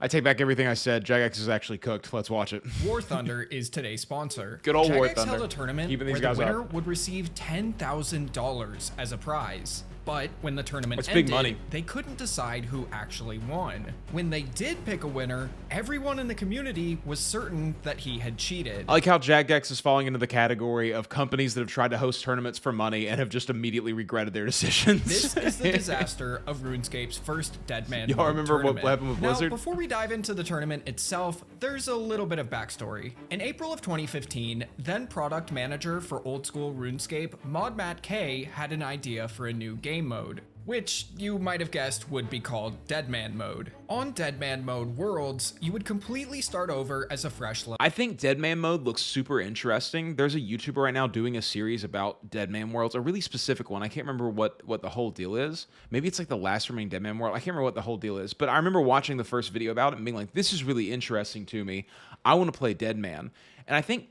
I take back everything I said. Jagex is actually cooked. Let's watch it. War Thunder is today's sponsor. Good old War Jagex Thunder. held a tournament Keeping these where guys the winner up. would receive $10,000 as a prize. But when the tournament That's ended, big money. they couldn't decide who actually won. When they did pick a winner, everyone in the community was certain that he had cheated. I like how Jagex is falling into the category of companies that have tried to host tournaments for money and have just immediately regretted their decisions. This is the disaster of RuneScape's first Deadman Y'all remember what happened with Blizzard? Now, before we dive into the tournament itself, there's a little bit of backstory. In April of 2015, then product manager for old school RuneScape, Matt K, had an idea for a new game mode, which you might have guessed would be called Deadman mode. On Deadman mode worlds, you would completely start over as a fresh level. I think Deadman mode looks super interesting. There's a YouTuber right now doing a series about Deadman worlds, a really specific one. I can't remember what the whole deal is. Maybe it's like the last remaining Deadman world. I can't remember what the whole deal is, but I remember watching the first video about it and being like, this is really interesting to me. I want to play Deadman. And I think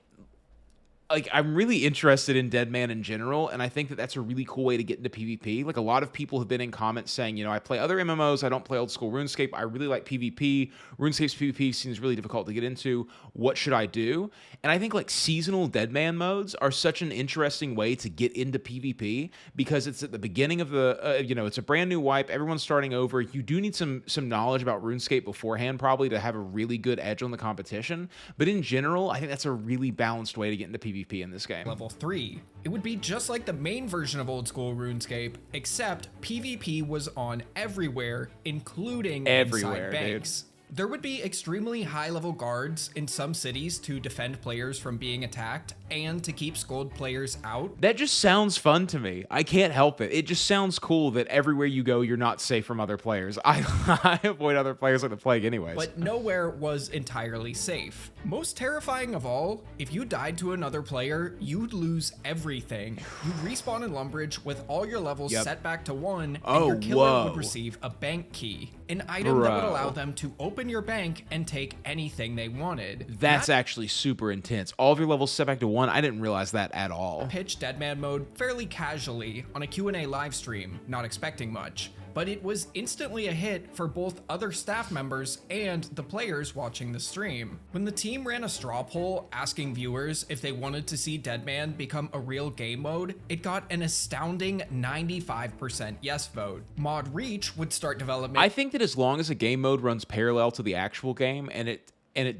like I'm really interested in Deadman in general, and I think that that's a really cool way to get into PvP. Like a lot of people have been in comments saying, you know, I play other MMOs, I don't play old school RuneScape. I really like PvP. RuneScape's PvP seems really difficult to get into. What should I do? And I think like seasonal Deadman modes are such an interesting way to get into PvP because it's at the beginning of the, you know, it's a brand new wipe. Everyone's starting over. You do need some knowledge about RuneScape beforehand, probably to have a really good edge on the competition. But in general, I think that's a really balanced way to get into PvP in this game. Level 3. It would be just like the main version of old school RuneScape, except PvP was on everywhere, including Everywhere, inside banks. There would be extremely high-level guards in some cities to defend players from being attacked and to keep scold players out. That just sounds fun to me. I can't help it. It just sounds cool that everywhere you go, you're not safe from other players. I avoid other players like the plague anyways. But nowhere was entirely safe. Most terrifying of all, if you died to another player, you'd lose everything. You'd respawn in Lumbridge with all your levels set back to 1, and your killer would receive a bank key, an item that would allow them to open your bank and take anything they wanted. That's actually super intense. All of your levels set back to 1. I didn't realize that at all. Pitched Deadman mode fairly casually on a Q&A live stream, not expecting much. But it was instantly a hit for both other staff members and the players watching the stream. When the team ran a straw poll asking viewers if they wanted to see Deadman become a real game mode, it got an astounding 95% yes vote. Mod Reach would start development. I think that as long as a game mode runs parallel to the actual game and it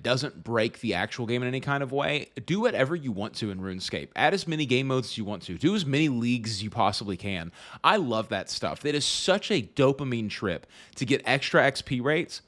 doesn't break the actual game in any kind of way, do whatever you want to in RuneScape. Add as many game modes as you want to. Do as many leagues as you possibly can. I love that stuff. That is such a dopamine trip to get extra XP rates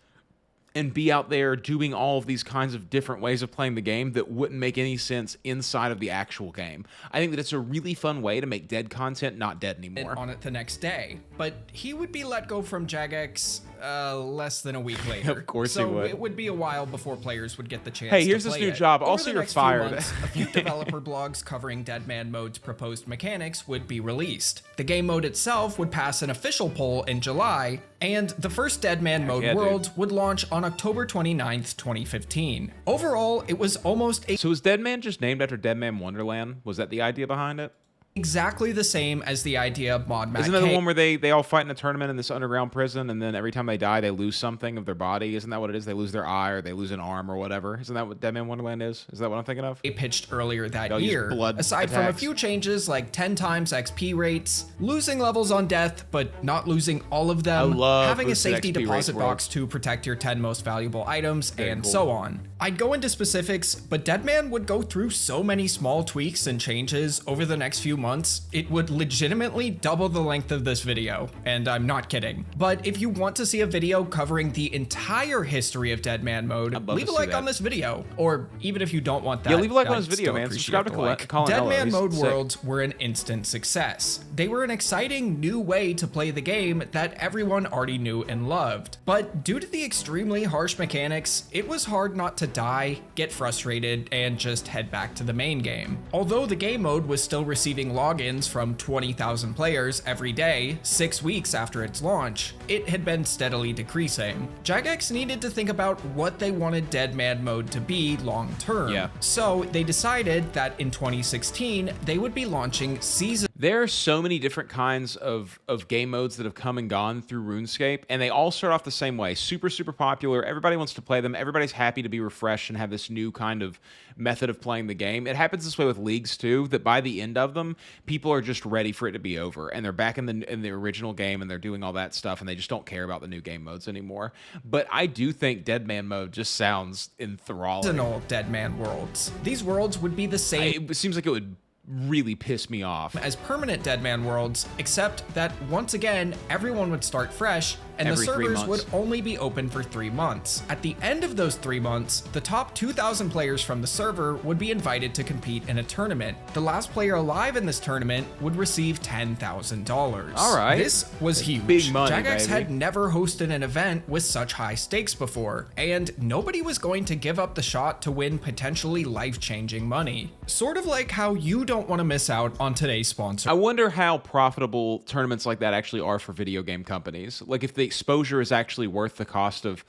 and be out there doing all of these kinds of different ways of playing the game that wouldn't make any sense inside of the actual game. I think that it's a really fun way to make dead content not dead anymore. On it the next day, but he would be let go from Jagex less than a week later. Of course so he would. It would be a while before players would get the chance Hey, to here's play this new it. job. Over Also, the you're next few fired. months, a few developer blogs covering Deadman mode's proposed mechanics would be released. The game mode itself would pass an official poll in July, and the first Deadman mode world would launch on October 29th, 2015. Overall, it was almost a So is Deadman just named after Deadman Wonderland? Was that the idea behind it? exactly the same as the idea of Matt Isn't that K. the one where they all fight in a tournament in this underground prison, and then every time they die, they lose something of their body? Isn't that what it is? They lose their eye, or they lose an arm, or whatever. Isn't that what Deadman Wonderland is? Is that what I'm thinking of? They pitched earlier that They'll use year. blood Aside from a attacks. few changes like 10 times XP rates, losing levels on death but not losing all of them, I love having a boosted safety XP rates deposit world. box to protect your 10 most valuable items, and cool. so on. I'd go into specifics, but Deadman would go through so many small tweaks and changes over the next few months, it would legitimately double the length of this video, and I'm not kidding. But if you want to see a video covering the entire history of Deadman mode, love leave to a see like that. on this video, or even if you don't want that, Yeah, leave a like on I'd this video, still man. appreciate Subscribe to the like. Colin Ello. Deadman He's mode sick. worlds were an instant success. They were an exciting new way to play the game that everyone already knew and loved. But due to the extremely harsh mechanics, it was hard not to die, get frustrated, and just head back to the main game. Although the game mode was still receiving logins from 20,000 players every day, 6 weeks after its launch, it had been steadily decreasing. Jagex needed to think about what they wanted Deadman mode to be long term. Yeah. So they decided that in 2016, they would be launching season. There are so many different kinds of game modes that have come and gone through RuneScape, and they all start off the same way. Super, super popular. Everybody wants to play them. Everybody's happy to be refreshed and have this new kind of method of playing the game. It happens this way with leagues too, that by the end of them, people are just ready for it to be over, and they're back in the original game, and they're doing all that stuff, and they just don't care about the new game modes anymore. But I do think Deadman mode just sounds enthralling. Original Deadman worlds. These worlds would be the same. It seems like it would really piss me off As permanent Deadman worlds, except that once again, everyone would start fresh and the Every 3 servers months. would only be open for 3 months. At the end of those 3 months, the top 2,000 players from the server would be invited to compete in a tournament. The last player alive in this tournament would receive $10,000. All right. This was huge. big money, Jagex baby. had never hosted an event with such high stakes before, and nobody was going to give up the shot to win potentially life-changing money. Sort of like how you don't want to miss out on today's sponsor. I wonder how profitable tournaments like that actually are for video game companies. Like if the exposure is actually worth the cost of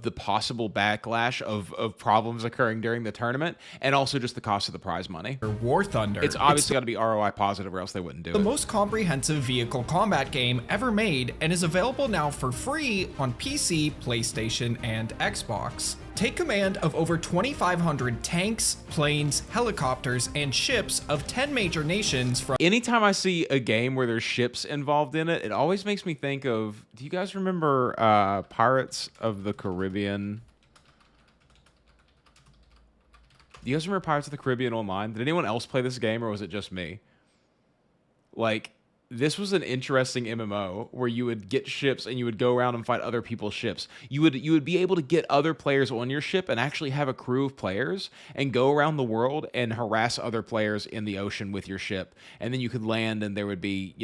the possible backlash of problems occurring during the tournament, and also just the cost of the prize money. War Thunder. It's obviously got to be ROI positive, or else they wouldn't do the it. most comprehensive vehicle combat game ever made and is available now for free on PC, PlayStation, and Xbox. Take command of over 2,500 tanks, planes, helicopters, and ships of 10 major nations from Anytime I see a game where there's ships involved in it, it always makes me think of, do you guys remember Pirates of the Caribbean? Do you guys remember Pirates of the Caribbean Online? Did anyone else play this game, or was it just me? Like, this was an interesting MMO where you would get ships and you would go around and fight other people's ships. You would be able to get other players on your ship and actually have a crew of players and go around the world and harass other players in the ocean with your ship. And then you could land, and there would be,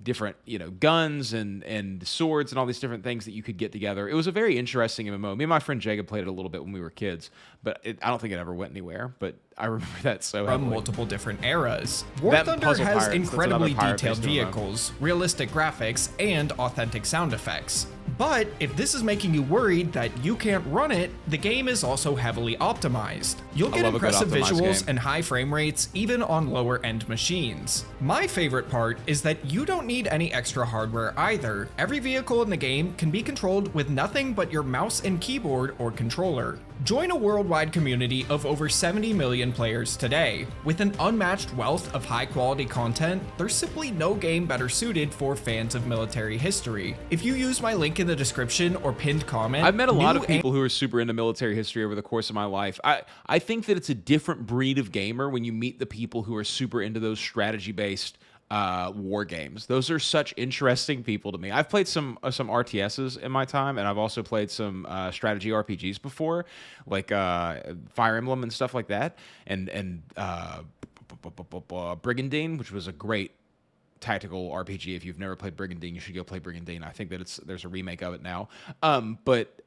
different, guns and swords and all these different things that you could get together. It was a very interesting MMO. Me and my friend Jacob played it a little bit when we were kids, but I don't think it ever went anywhere. But I remember that so from heavily. multiple different eras. War That Thunder Puzzle has Pirates, that's incredibly another pirate detailed based MMO. vehicles, realistic graphics, and authentic sound effects. But if this is making you worried that you can't run it, the game is also heavily optimized. You'll get love a good impressive optimized visuals game. and high frame rates even on lower end machines. My favorite part is that you don't need any extra hardware either. Every vehicle in the game can be controlled with nothing but your mouse and keyboard or controller. Join a worldwide community of over 70 million players today. With an unmatched wealth of high-quality content, there's simply no game better suited for fans of military history. If you use my link in the description or pinned comment, I've met a lot of new people who are super into military history over the course of my life. I think that it's a different breed of gamer when you meet the people who are super into those strategy-based war games. Those are such interesting people to me. I've played some RTSs in my time, and I've also played some strategy RPGs before, like Fire Emblem and stuff like that, and Brigandine, which was a great tactical RPG. If you've never played Brigandine, you should go play Brigandine. I think that there's a remake of it now. But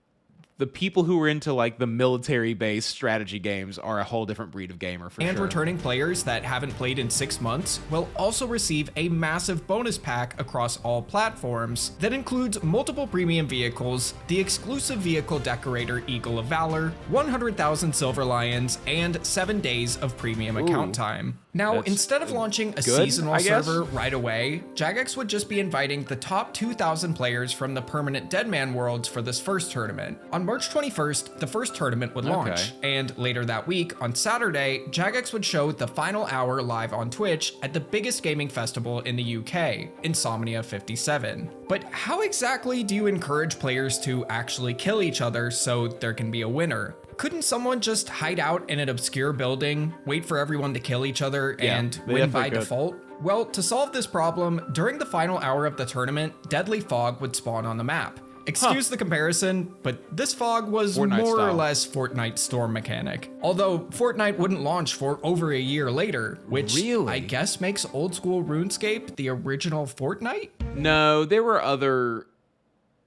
the people who are into like the military-based strategy games are a whole different breed of gamer for and sure. returning players that haven't played in 6 months will also receive a massive bonus pack across all platforms that includes multiple premium vehicles, the exclusive vehicle decorator Eagle of Valor, 100,000 Silver Lions, and 7 days of premium account time. Now, That's instead of launching a good, seasonal I guess. server right away, Jagex would just be inviting the top 2,000 players from the permanent Deadman worlds for this first tournament. On March 21st, the first tournament would launch, and later that week, on Saturday, Jagex would show the final hour live on Twitch at the biggest gaming festival in the UK, Insomnia 57. But how exactly do you encourage players to actually kill each other so there can be a winner? Couldn't someone just hide out in an obscure building, wait for everyone to kill each other, Yeah, and they win by definitely could. default? Well, to solve this problem, during the final hour of the tournament, deadly fog would spawn on the map. Excuse the comparison, but this fog was Fortnite more or style. less Fortnite storm mechanic. Although Fortnite wouldn't launch for over a year later, which Really? I guess makes old school RuneScape the original Fortnite? No, there were other.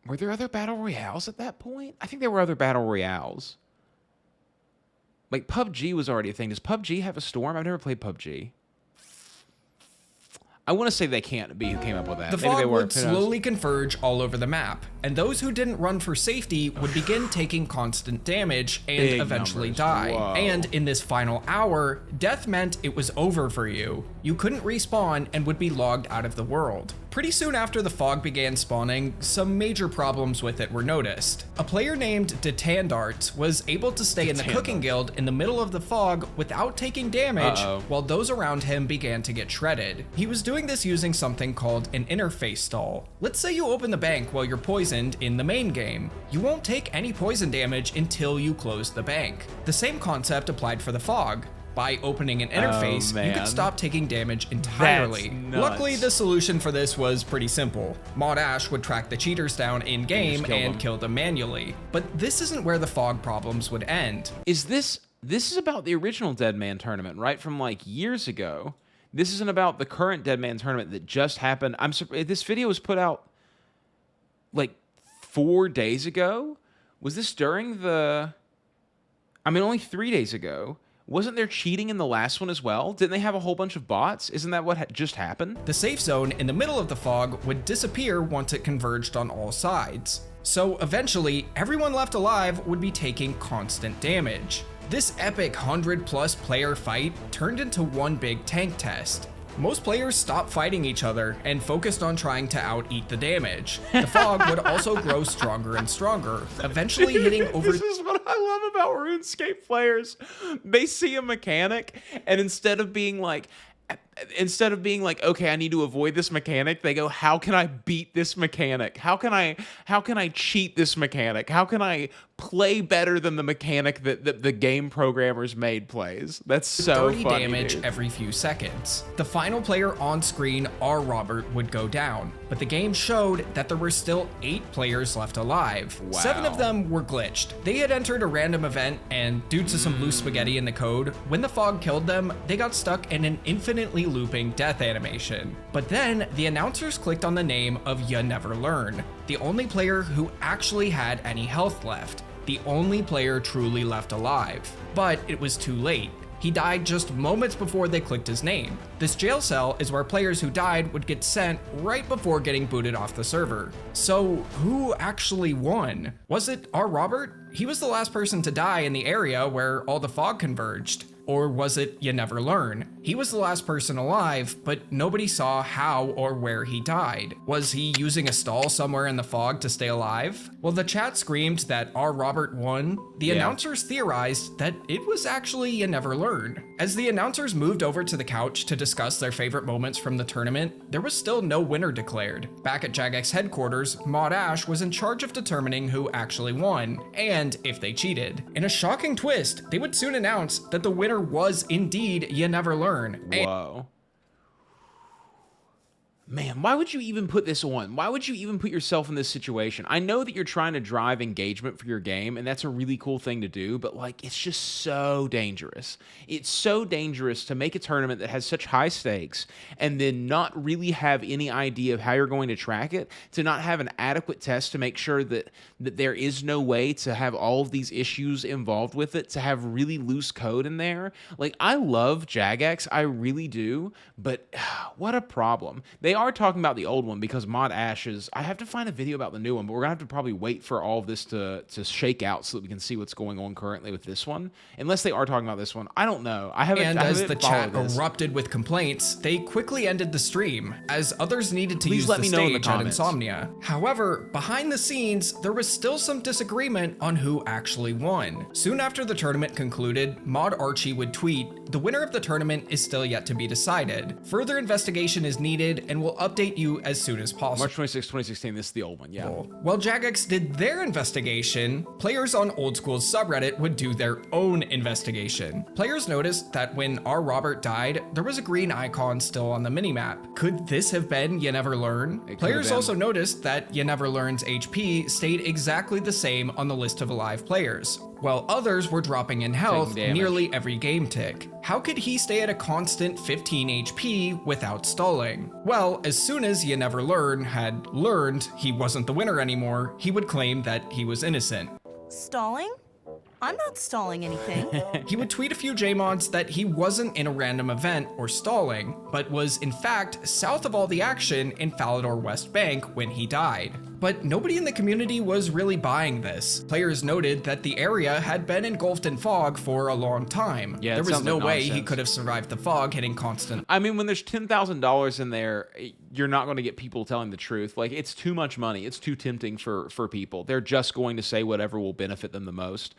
Were there other battle royales at that point? I think there were other battle royales. Like PUBG was already a thing. Does PUBG have a storm? I've never played PUBG. I want to say they can't be who came up with that. The Maybe they fog were. would slowly converge all over the map, and those who didn't run for safety would begin taking constant damage and Big eventually numbers. die. Whoa. And in this final hour, death meant it was over for you. You couldn't respawn and would be logged out of the world. Pretty soon after the fog began spawning, some major problems with it were noticed. A player named Detandart was able to stay in the cooking guild in the middle of the fog without taking damage, while those around him began to get shredded. He was doing this using something called an interface stall. Let's say you open the bank while you're poisoned in the main game. You won't take any poison damage until you close the bank. The same concept applied for the fog. By opening an interface, you could stop taking damage entirely. Luckily, the solution for this was pretty simple. Mod Ash would track the cheaters down in-game and kill them manually. But this isn't where the fog problems would end. This is about the original Deadman tournament, right? From like years ago. This isn't about the current Deadman tournament that just happened. I'm surprised this video was put out like 4 days ago. Was this during the... I mean, only 3 days ago. Wasn't there cheating in the last one as well? Didn't they have a whole bunch of bots? Isn't that what just happened? The safe zone in the middle of the fog would disappear once it converged on all sides. So eventually, everyone left alive would be taking constant damage. This epic 100+ player fight turned into one big tank test. Most players stopped fighting each other and focused on trying to out-eat the damage. The fog would also grow stronger and stronger, eventually hitting over... This is what I love about RuneScape players. They see a mechanic, and instead of being like, okay, I need to avoid this mechanic, they go, how can I beat this mechanic? How can I cheat this mechanic? How can I play better than the mechanic that the game programmers made plays? That's so 30 funny, damage dude. every few seconds. The final player on screen, R. Robert, would go down, but the game showed that there were still 8 players left alive. Wow. 7 of them were glitched. They had entered a random event, and due to some loose spaghetti in the code, when the fog killed them, they got stuck in an infinitely looping death animation. But then, the announcers clicked on the name of Ya Never Learn, the only player who actually had any health left. The only player truly left alive. But it was too late. He died just moments before they clicked his name. This jail cell is where players who died would get sent right before getting booted off the server. So who actually won? Was it R. Robert? He was the last person to die in the area where all the fog converged. Or was it You Never Learn? He was the last person alive, but nobody saw how or where he died. Was he using a stall somewhere in the fog to stay alive? Well, the chat screamed that R. Robert won. The announcers theorized that it was actually You Never Learn. As the announcers moved over to the couch to discuss their favorite moments from the tournament, there was still no winner declared. Back at Jagex headquarters, Mod Ash was in charge of determining who actually won, and if they cheated. In a shocking twist, they would soon announce that the winner was indeed You Never Learn. Whoa. Man, why would you even put this on? Why would you even put yourself in this situation? I know that you're trying to drive engagement for your game, and that's a really cool thing to do, but like, it's just so dangerous. It's so dangerous to make a tournament that has such high stakes and then not really have any idea of how you're going to track it, to not have an adequate test to make sure that there is no way to have all of these issues involved with it, to have really loose code in there. Like, I love Jagex, I really do, but what a problem. They are talking about the old one because Mod Ash is... I have to find a video about the new one, but we're going to have to probably wait for all of this to shake out so that we can see what's going on currently with this one. Unless they are talking about this one. I don't know. And as the chat erupted with complaints, they quickly ended the stream, as others needed to use the stage at Insomnia. However, behind the scenes, there was still some disagreement on who actually won. Soon after the tournament concluded, Mod Archie would tweet, "The winner of the tournament is still yet to be decided. Further investigation is needed and will update you as soon as possible." March 26, 2016, this is the old one, yeah. While Jagex did their investigation, players on Old School's subreddit would do their own investigation. Players noticed that when R. Robert died, there was a green icon still on the minimap. Could this have been You Never Learn? Players also noticed that You Never Learn's HP stayed exactly the same on the list of alive players, while others were dropping in health nearly every game tick. How could he stay at a constant 15 HP without stalling? Well, as soon as You Never Learn had learned he wasn't the winner anymore, he would claim that he was innocent. Stalling? I'm not stalling anything. He would tweet a few JMods that he wasn't in a random event or stalling, but was in fact south of all the action in Falador West Bank when he died. But nobody in the community was really buying this. Players noted that the area had been engulfed in fog for a long time. Yeah, there was no like way he nonsense. could have survived the fog hitting constant. I mean, when there's $10,000 in there, you're not going to get people telling the truth. Like, it's too much money. It's too tempting for people. They're just going to say whatever will benefit them the most.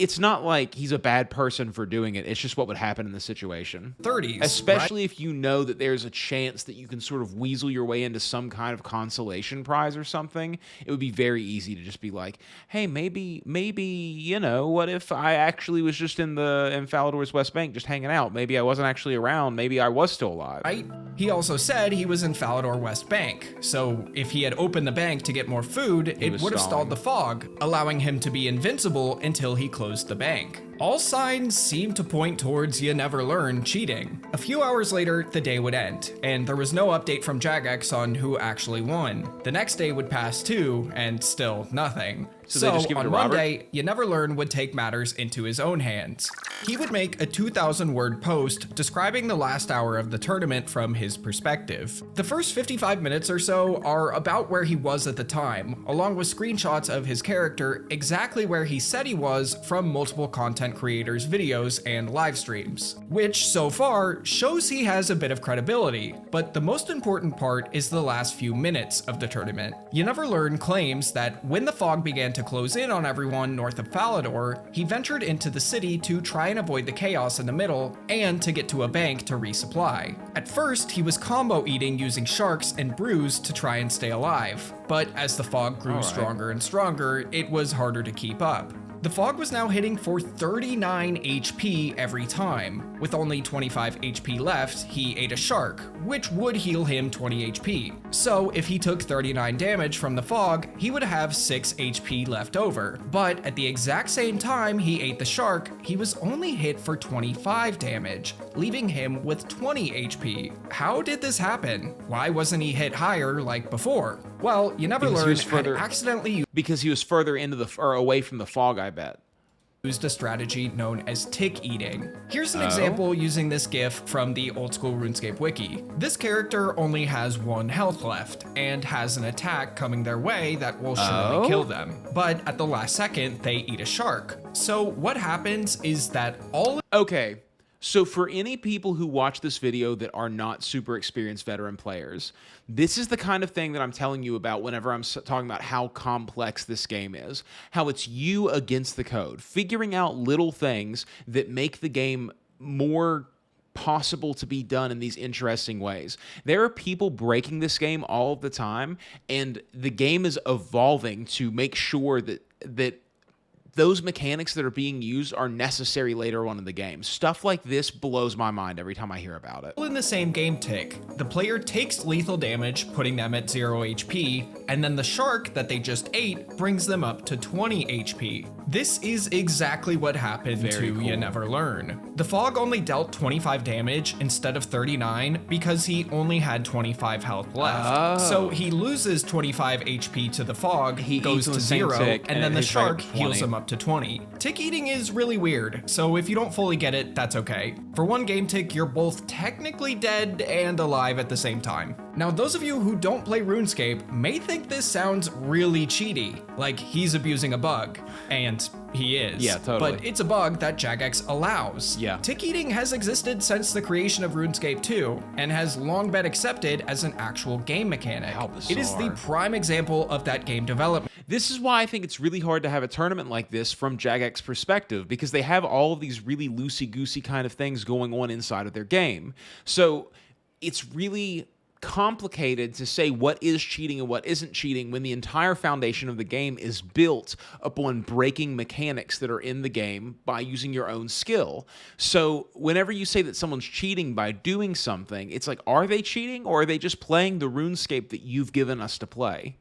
It's not like he's a bad person for doing it. It's just what would happen in the situation. 30s, Especially if you know that there's a chance that you can sort of weasel your way into some kind of consolation prize or something. It would be very easy to just be like, hey, maybe, you know, what if I actually was just in Falador's West Bank just hanging out? Maybe I wasn't actually around. Maybe I was still alive. Right? He also said he was in Falador West Bank, so if he had opened the bank to get more food, it would have stalled the fog, allowing him to be invincible until he closed the bank. All signs seem to point towards you never learn cheating. A few hours later, the day would end, and there was no update from Jagex on who actually won. The next day would pass too, and still nothing. So they just give it on to Robert? Monday, You Never Learn would take matters into his own hands. He would make a 2,000-word post describing the last hour of the tournament from his perspective. The first 55 minutes or so are about where he was at the time, along with screenshots of his character exactly where he said he was from multiple content creators' videos and live streams, which so far shows he has a bit of credibility. But the most important part is the last few minutes of the tournament. You Never Learn claims that when the fog began to close in on everyone north of Falador, he ventured into the city to try and avoid the chaos in the middle and to get to a bank to resupply. At first, he was combo eating using sharks and brews to try and stay alive, but as the fog grew stronger and stronger, it was harder to keep up. The fog was now hitting for 39 HP every time. With only 25 HP left, he ate a shark, which would heal him 20 HP. So if he took 39 damage from the fog, he would have 6 HP left over. But at the exact same time he ate the shark, he was only hit for 25 damage, leaving him with 20 HP. How did this happen? Why wasn't he hit higher like before? Well, You Never Learn had accidentally Because he was further away from the fog, I bet. used a strategy known as tick eating. Here's an example using this GIF from the old school RuneScape wiki. This character only has 1 health left and has an attack coming their way that will surely kill them. But at the last second, they eat a shark. So what happens is that Okay, so for any people who watch this video that are not super experienced veteran players, this is the kind of thing that I'm telling you about whenever I'm talking about how complex this game is, how it's you against the code, figuring out little things that make the game more possible to be done in these interesting ways. There are people breaking this game all of the time, and the game is evolving to make sure that those mechanics that are being used are necessary later on in the game. Stuff like this blows my mind every time I hear about it. in the same game tick. The player takes lethal damage, putting them at 0 HP, and then the shark that they just ate brings them up to 20 HP. This is exactly what happened to You Never Learn. The fog only dealt 25 damage instead of 39 because he only had 25 health left. So he loses 25 HP to the fog, He goes eats to the same 0, tick, and then the he's right shark at heals 20. him up to 20. Tick eating is really weird, so if you don't fully get it, that's okay. For one game tick, you're both technically dead and alive at the same time. Now, those of you who don't play RuneScape may think this sounds really cheaty, like he's abusing a bug, and he is. Yeah, totally. But it's a bug that Jagex allows. Yeah. Tick eating has existed since the creation of RuneScape 2, and has long been accepted as an actual game mechanic. How It is the bizarre. prime example of that game development. This is why I think it's really hard to have a tournament like this from Jagex's perspective, because they have all of these really loosey-goosey kind of things going on inside of their game. So it's really complicated to say what is cheating and what isn't cheating when the entire foundation of the game is built upon breaking mechanics that are in the game by using your own skill. So whenever you say that someone's cheating by doing something, it's like, are they cheating or are they just playing the RuneScape that you've given us to play?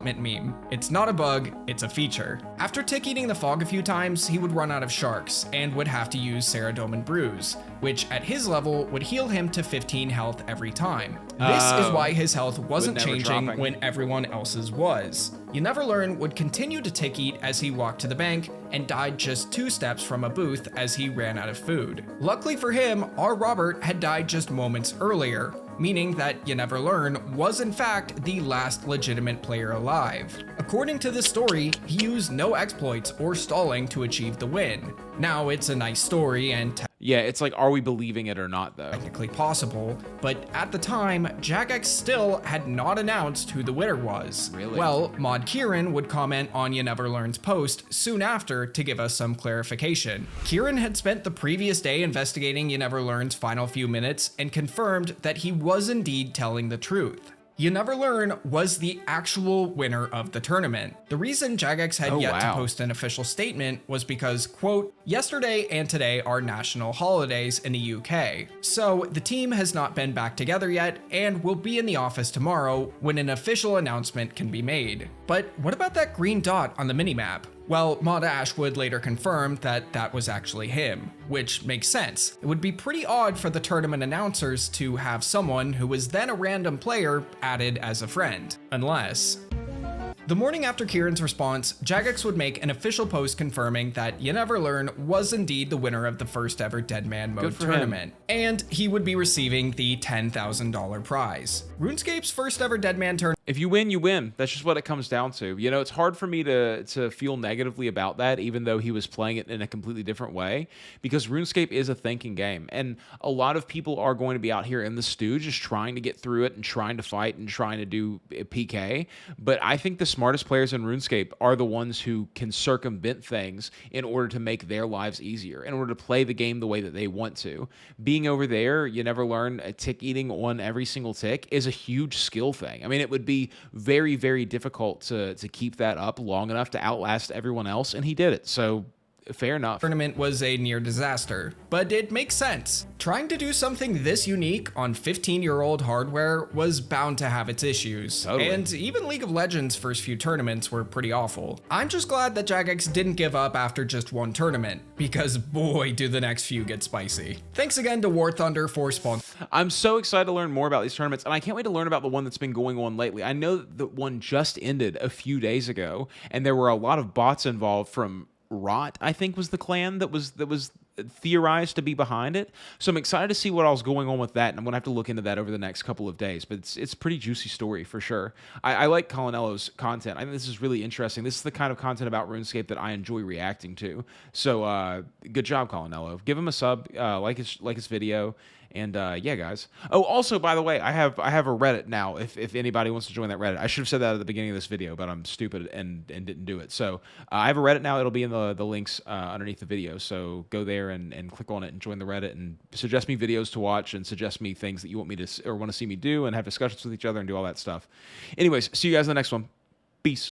meme. It's not a bug, it's a feature. After tick eating the fog a few times, he would run out of sharks and would have to use Saradomin Brews, which at his level would heal him to 15 health every time. This is why his health wasn't changing when everyone else's was. You Never Learn would continue to tick eat as he walked to the bank and died just 2 steps from a booth as he ran out of food. Luckily for him, our Robert had died just moments earlier, meaning that You Never Learn was in fact the last legitimate player alive. According to this story, he used no exploits or stalling to achieve the win. Now, it's a nice story and Yeah, it's like, are we believing it or not, though? technically possible, but at the time, Jagex still had not announced who the winner was. Really? Well, Mod Kieran would comment on You Never Learn's post soon after to give us some clarification. Kieran had spent the previous day investigating You Never Learn's final few minutes and confirmed that he was indeed telling the truth. You Never Learn was the actual winner of the tournament. The reason Jagex had yet to post an official statement was because, quote, yesterday and today are national holidays in the UK. So the team has not been back together yet and will be in the office tomorrow when an official announcement can be made. But what about that green dot on the minimap? Well, Mod Ash would later confirm that that was actually him, which makes sense. It would be pretty odd for the tournament announcers to have someone who was then a random player added as a friend, unless... The morning after Kieran's response, Jagex would make an official post confirming that You Never Learn was indeed the winner of the first ever Deadman mode tournament, and he would be receiving the $10,000 prize. RuneScape's first ever Deadman tournament. If you win, you win. That's just what it comes down to. You know, it's hard for me to feel negatively about that, even though he was playing it in a completely different way, because RuneScape is a thinking game, and a lot of people are going to be out here in the stew just trying to get through it and trying to fight and trying to do PK, but I think the smartest players in RuneScape are the ones who can circumvent things in order to make their lives easier, in order to play the game the way that they want to. Being over there, You Never Learn, tick eating on every single tick is a huge skill thing. I mean, it would be very, very difficult to keep that up long enough to outlast everyone else, and he did it. So fair enough. Tournament was a near disaster, but it makes sense. Trying to do something this unique on 15-year-old hardware was bound to have its issues, and even League of Legends' first few tournaments were pretty awful. I'm just glad that Jagex didn't give up after just one tournament, because boy do the next few get spicy. Thanks again to War Thunder for sponsoring. I'm so excited to learn more about these tournaments, and I can't wait to learn about the one that's been going on lately. I know that one just ended a few days ago, and there were a lot of bots involved from Rot, I think, was the clan that was theorized to be behind it. So I'm excited to see what all's going on with that, and I'm gonna have to look into that over the next couple of days. But it's a pretty juicy story for sure. I like Colinello's content. I think this is really interesting. This is the kind of content about RuneScape that I enjoy reacting to. So good job, Colinello. Give him a sub, like his video. And yeah, guys. Oh, also, by the way, I have a Reddit now. If anybody wants to join that Reddit, I should have said that at the beginning of this video, but I'm stupid and didn't do it. So I have a Reddit now. It'll be in the links underneath the video. So go there and click on it and join the Reddit and suggest me videos to watch and suggest me things that you want me to or want to see me do and have discussions with each other and do all that stuff. Anyways, see you guys in the next one. Peace.